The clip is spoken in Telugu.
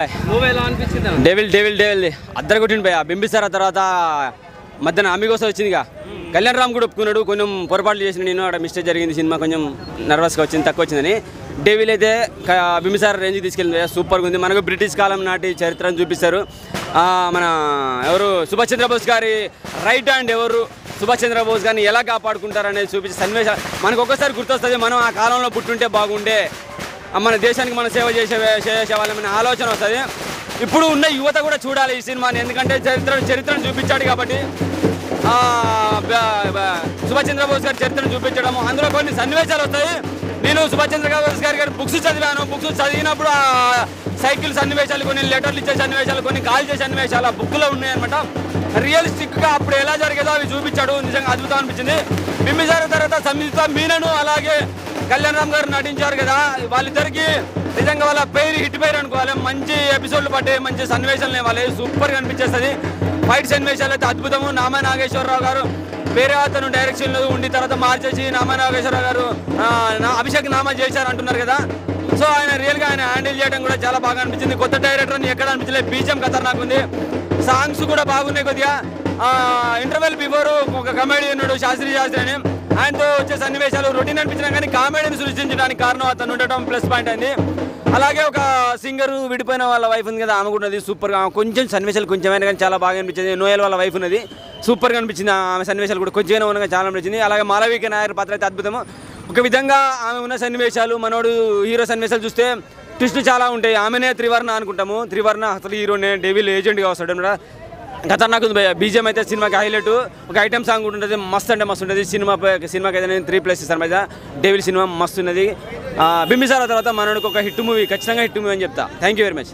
మూవీ ఎలా అనిపించింది? డెవిల్ డెవిల్ డెవిల్ అద్దరు కొట్టిండు భయ. బింబిసారా తర్వాత మధ్యాహ్నం అమ్మిగోసం వచ్చిందిగా. కళ్యాణ్ రామ్ కూడా ఒప్పుకున్నాడు, కొంచెం పొరపాట్లు చేసిన నేను అక్కడ మిస్టేక్ జరిగింది, సినిమా కొంచెం నర్వస్గా వచ్చింది, తక్కువ వచ్చిందని. డెవిల్ అయితే బింబిసారా రేంజ్కి తీసుకెళ్ళింది, సూపర్గా ఉంది. మనకు బ్రిటిష్ కాలం నాటి చరిత్రను చూపిస్తారు. మన ఎవరు సుభాష్ చంద్రబోస్ గారి రైట్ హ్యాండ్ ఎవరు, సుభాష్ చంద్రబోస్ గారిని ఎలా కాపాడుకుంటారు అనేది చూపించే సన్నివేశాలు మనకు ఒక్కసారి గుర్తొస్తుంది. మనం ఆ కాలంలో పుట్టుంటే బాగుండే, మన దేశానికి మనం సేవ చేసే వాళ్ళని ఆలోచన వస్తుంది. ఇప్పుడు ఉన్న యువత కూడా చూడాలి ఈ సినిమాని, ఎందుకంటే చరిత్రను చూపించాడు కాబట్టి. సుభాష్ చంద్రబోస్ గారి చరిత్రను చూపించడము, అందులో కొన్ని సన్నివేశాలు వస్తాయి. నేను సుభాష్ చంద్రబోస్ గారి బుక్స్ చదివాను. బుక్స్ చదివినప్పుడు ఆ సైకిల్ సన్నివేశాలు, కొన్ని లెటర్లు ఇచ్చే సన్నివేశాలు, కొన్ని కాల్ చేసే సన్నివేశాలు ఆ బుక్లో ఉన్నాయన్నమాట. రియలిస్టిక్గా అప్పుడు ఎలా జరిగేదో అవి చూపించాడు, నిజంగా అద్భుతం అనిపించింది. బింబిసారా తర్వాత సంయుక్త మీనను అలాగే కళ్యాణ్ రామ్ గారు నటించారు కదా, వాళ్ళిద్దరికి నిజంగా వాళ్ళ పేరు హిట్ పేరు అనుకోవాలి. మంచి ఎపిసోడ్లు పట్టే మంచి సన్నివేశాలు ఇవ్వాలి, సూపర్గా అనిపించేస్తుంది. ఫైట్ సన్నివేశాలు అయితే అద్భుతము. నామా నాగేశ్వరరావు గారు వేరే అతను డైరెక్షన్లో ఉండి తర్వాత మార్చేసి నామా నాగేశ్వరరావు గారు అభిషేక్ నామా చేశారు అంటున్నారు కదా. సో ఆయన రియల్గా ఆయన హ్యాండిల్ చేయడం కూడా చాలా బాగా అనిపించింది. కొత్త డైరెక్టర్ అని ఎక్కడ అనిపించలేదు. బీజిఎం ఖతర్నాక్ ఉంది, సాంగ్స్ కూడా బాగున్నాయి. కొద్దిగా ఇంటర్వెల్ బిఫోర్ ఒక కమెడీ ఉన్నాడు శాస్త్రి అని, ఆయనతో వచ్చే సన్నివేశాలు రొటీన్ అనిపించినా కానీ కామెడీని సృష్టించడానికి కారణం అతను ఉండటం ప్లస్ పాయింట్ అయింది. అలాగే ఒక సింగర్ విడిపోయిన వాళ్ళ వైఫ్ ఉంది కదా, ఆమె కూడా ఉన్నది సూపర్గా. కొంచెం సన్నివేశాలు కొంచెమైనా కానీ చాలా బాగా అనిపించింది. నోయల్ వాళ్ళ వైఫ్ ఉన్నది, సూపర్గా అనిపించింది. ఆమె సన్నివేశాలు కూడా కొంచెమైనా ఉండగా చాలా అనిపించింది. అలాగే మాలవిక నాయర్ పాత్ర అయితే అద్భుతము. ఒక విధంగా ఆమె ఉన్న సన్నివేశాలు, మనోడు హీరో సన్నివేశాలు చూస్తే ట్విస్ట్ చాలా ఉంటాయి. ఆమెనే త్రివర్ణ అనుకుంటాము, త్రివర్ణ అసలు హీరోనే డెవిల్ ఏజెంట్గా వస్తాడు అన్నమాట. ఖతర్నాక్ ఉంది భయ్య. బీజిఎం అయితే సినిమాకి హైలైట్. ఒక ఐటమ్ సాంగ్ ఉంటుంది, మస్తు అంటే మస్తు ఉంటుంది. సినిమాకి అయితే నేను 3+ ఇస్తాను భయ్య. డెవిల్ సినిమా మస్తు ఉన్నది. బింబిసారా తర్వాత మనోడికి ఒక హిట్ మూవీ, ఖచ్చితంగా హిట్ మూవీ అని చెప్తా. Thank you very much.